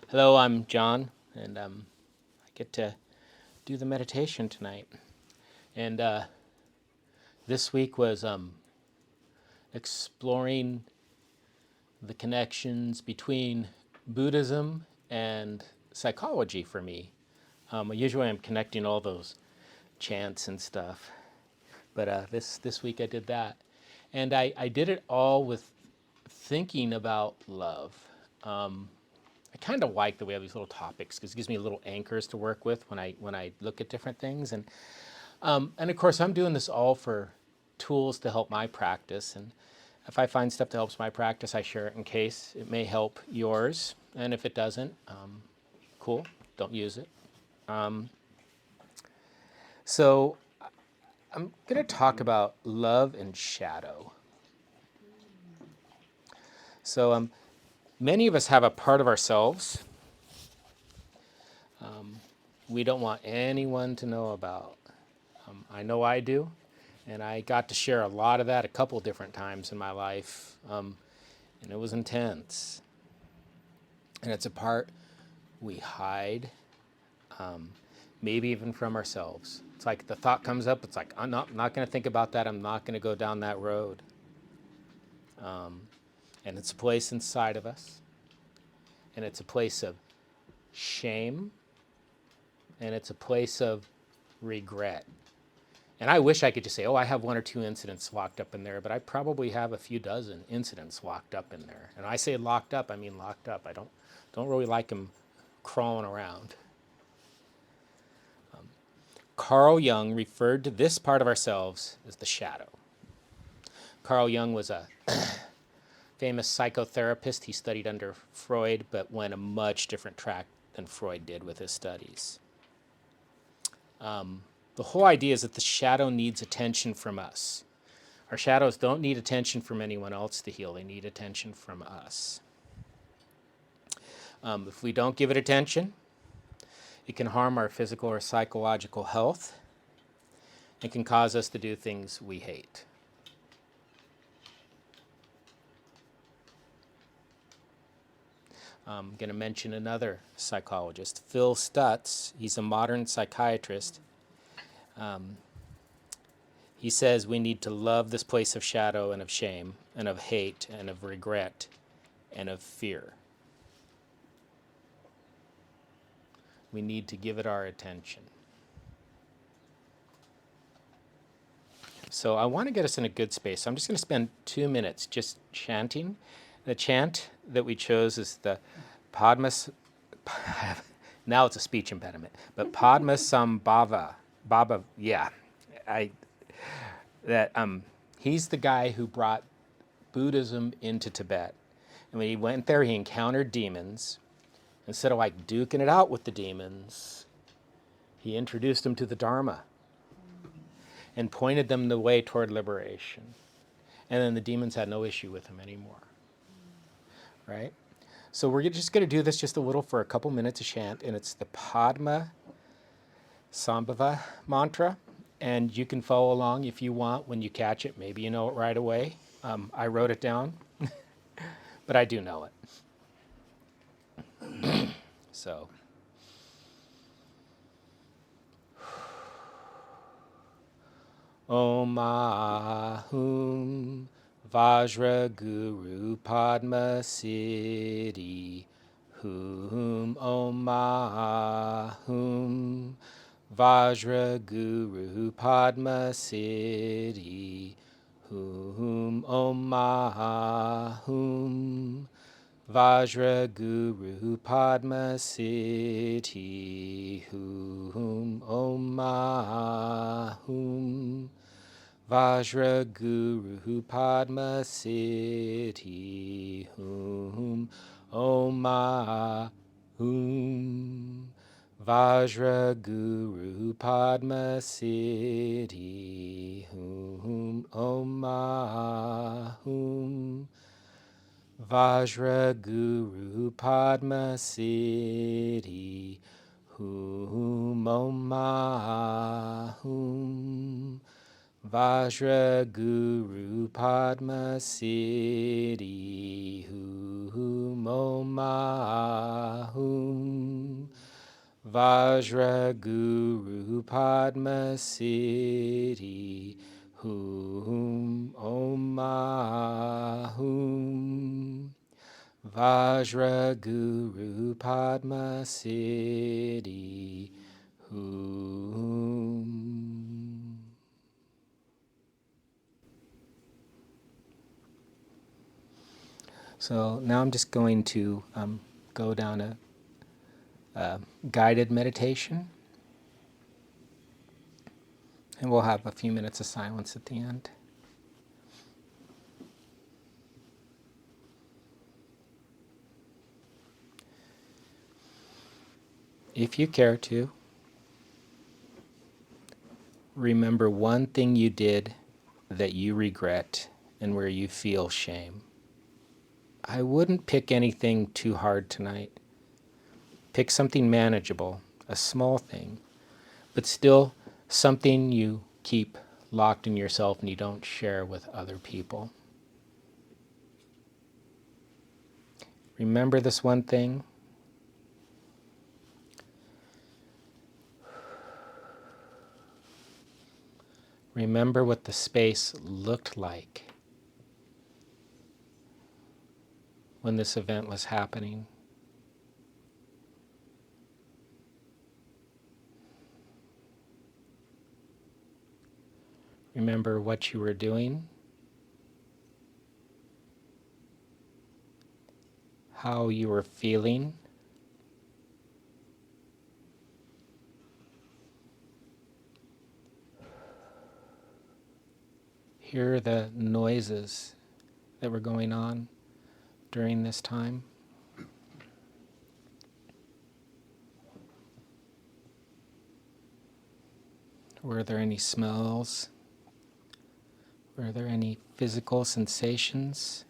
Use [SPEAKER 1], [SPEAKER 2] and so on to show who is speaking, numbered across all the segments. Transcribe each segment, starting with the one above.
[SPEAKER 1] Hello, I'm John, and I get to do the meditation tonight. And this week was exploring the connections between Buddhism and psychology for me. Usually I'm connecting all those chants and stuff, but this week I did that. And I did it all with thinking about love. I kind of like that we have these little topics because it gives me little anchors to work with when I look at different things. And of course, I'm doing this all for tools to help my practice. And if I find stuff that helps my practice, I share it in case it may help yours. And if it doesn't, cool, don't use it. So I'm going to talk about love and shadow. So many of us have a part of ourselves we don't want anyone to know about. I know I do, and I got to share a lot of that a couple different times in my life, and it was intense. And it's a part we hide, maybe even from ourselves. It's like the thought comes up, it's like, I'm not going to think about that, I'm not going to go down that road. And it's a place inside of us, and it's a place of shame, and it's a place of regret. And I wish I could just say, oh, I have one or two incidents locked up in there, but I probably have a few dozen incidents locked up in there. And I say locked up, I mean locked up. I don't really like them crawling around. Carl Jung referred to this part of ourselves as the shadow. Carl Jung was a famous psychotherapist. He studied under Freud, but went a much different track than Freud did with his studies. The whole idea is that the shadow needs attention from us. Our shadows don't need attention from anyone else to heal. They need attention from us. If we don't give it attention, it can harm our physical or psychological health. It can cause us to do things we hate. I'm going to mention another psychologist, Phil Stutz. He's a modern psychiatrist. He says we need to love this place of shadow and of shame and of hate and of regret and of fear. We need to give it our attention. So I want to get us in a good space. So I'm just going to spend 2 minutes just chanting. The chant that we chose is the Padmas. Now it's a speech impediment, but Padmasambhava. Baba, yeah, he's the guy who brought Buddhism into Tibet. And when he went there, he encountered demons. Instead of like duking it out with the demons, he introduced them to the Dharma and pointed them the way toward liberation. And then the demons had no issue with him anymore. Right? So we're just going to do this just a little for a couple minutes of chant, and it's the Padma Sambhava mantra. And you can follow along if you want when you catch it. Maybe you know it right away. I wrote it down, but I do know it. So. Om Ahum Vajra Guru Padma Siddhi Hum Om Ahum Vajra Guru Padma Siddhi Hum Om Ahum Vajra Guru Padma Siddhi Hum Om Ahum Vajra Guru Padma Siddhi Hum Om Ahum Vajra Guru Padma Siddhi Hum Om Ahum Vajra Guru Padma Siddhi Hum Om Ahum Vajra Guru Padma Siddhi Om Ahum. Vajra Guru Padma Siddhi Hum. Om Ahum. Vajra Guru Padma Siddhi Hum. So now I'm just going to go down a guided meditation, and we'll have a few minutes of silence at the end. If you care to, remember one thing you did that you regret and where you feel shame. I wouldn't pick anything too hard tonight. Pick something manageable, a small thing, but still something you keep locked in yourself and you don't share with other people. Remember this one thing. Remember what the space looked like when this event was happening. Remember what you were doing, how you were feeling. Hear the noises that were going on during this time. Were there any smells? Were there any physical sensations?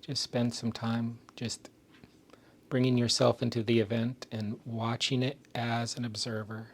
[SPEAKER 1] Just spend some time just bringing yourself into the event and watching it as an observer.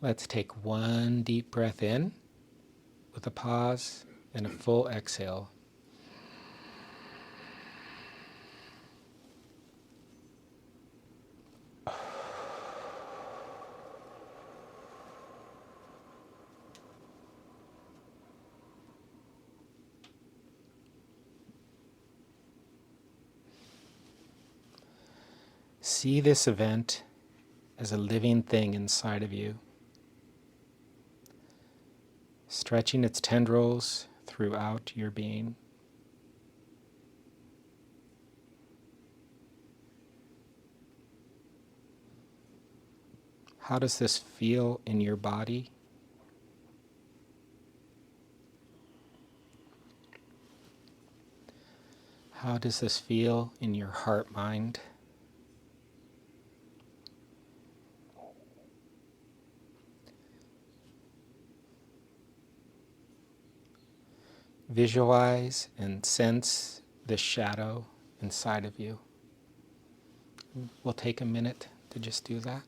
[SPEAKER 1] Let's take one deep breath in with a pause and a full exhale. See this event as a living thing inside of you, stretching its tendrils throughout your being. How does this feel in your body? How does this feel in your heart mind? Visualize and sense the shadow inside of you. We'll take a minute to just do that.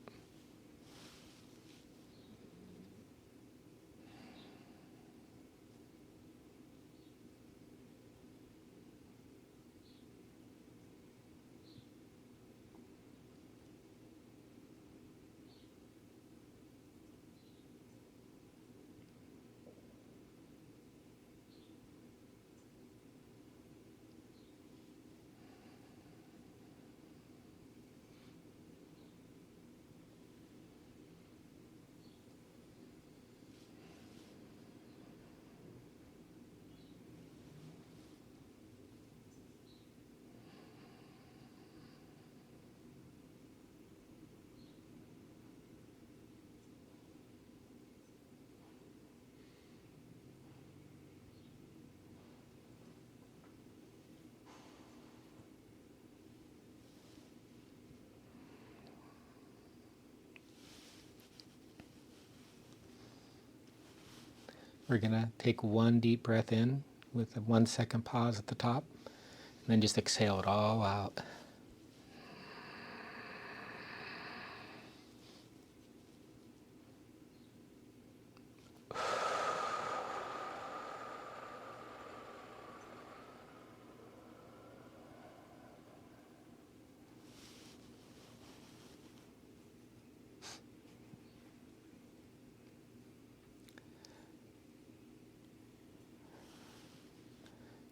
[SPEAKER 1] We're going to take one deep breath in with a 1 second pause at the top, and then just exhale it all out.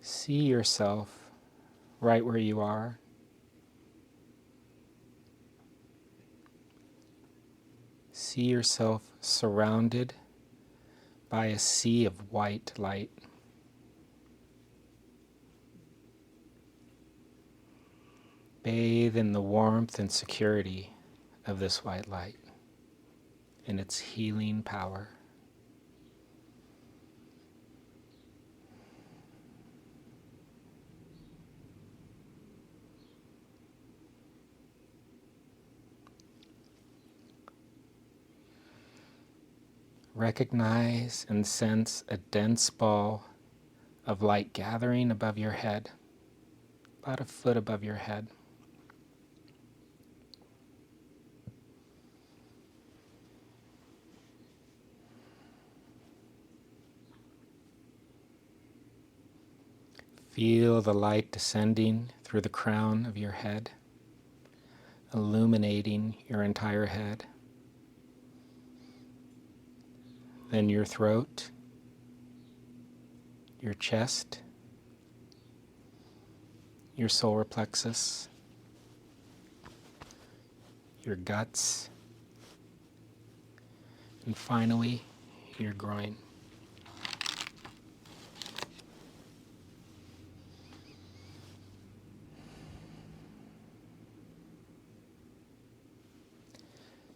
[SPEAKER 1] See yourself right where you are. See yourself surrounded by a sea of white light. Bathe in the warmth and security of this white light and its healing power. Recognize and sense a dense ball of light gathering above your head, about a foot above your head. Feel the light descending through the crown of your head, illuminating your entire head. Then your throat, your chest, your solar plexus, your guts, and finally, your groin.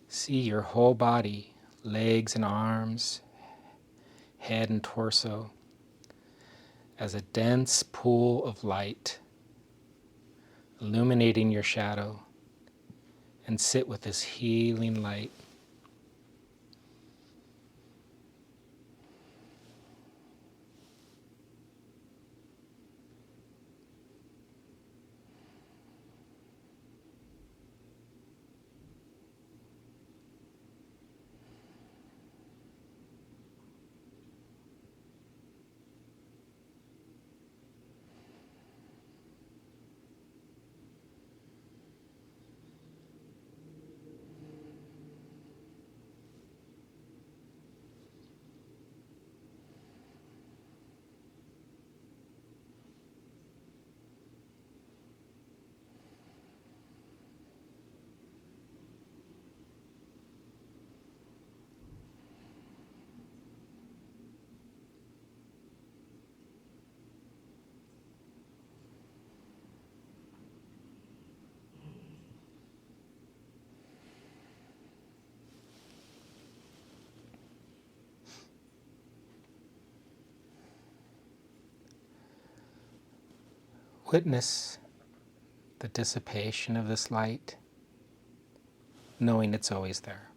[SPEAKER 1] See your whole body, legs and arms, head and torso, as a dense pool of light, illuminating your shadow, and sit with this healing light. Witness the dissipation of this light, knowing it's always there.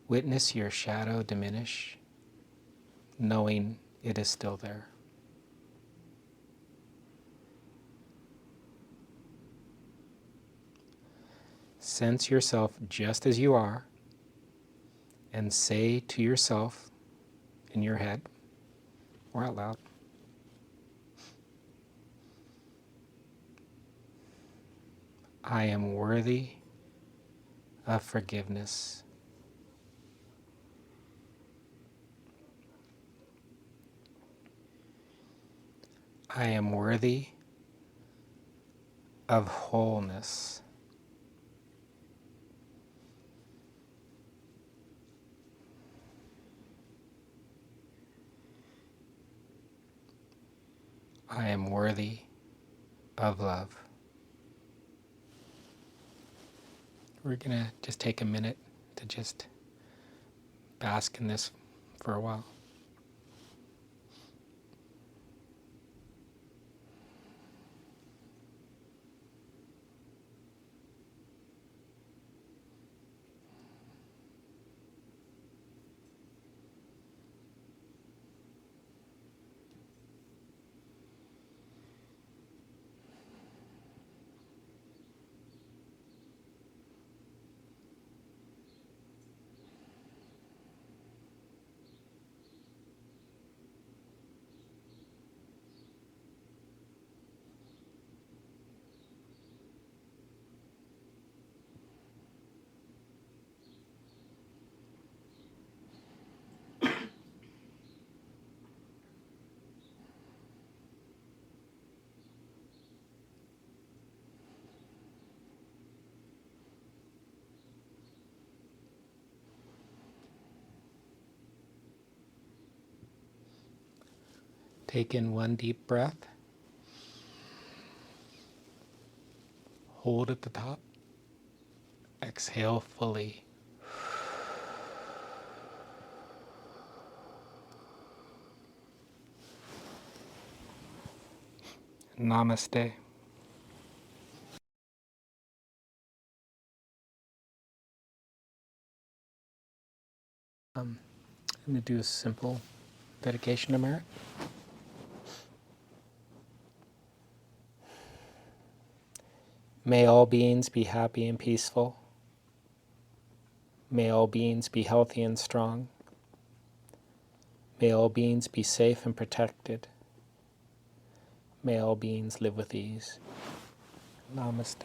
[SPEAKER 1] Witness your shadow diminish, knowing it is still there. Sense yourself just as you are, and say to yourself in your head or out loud, I am worthy of forgiveness. I am worthy of wholeness. I am worthy of love. We're going to just take a minute to just bask in this for a while. Take in one deep breath. Hold at the top. Exhale fully. Namaste. I'm going to do a simple dedication to Merit. May all beings be happy and peaceful. May all beings be healthy and strong. May all beings be safe and protected. May all beings live with ease. Namaste.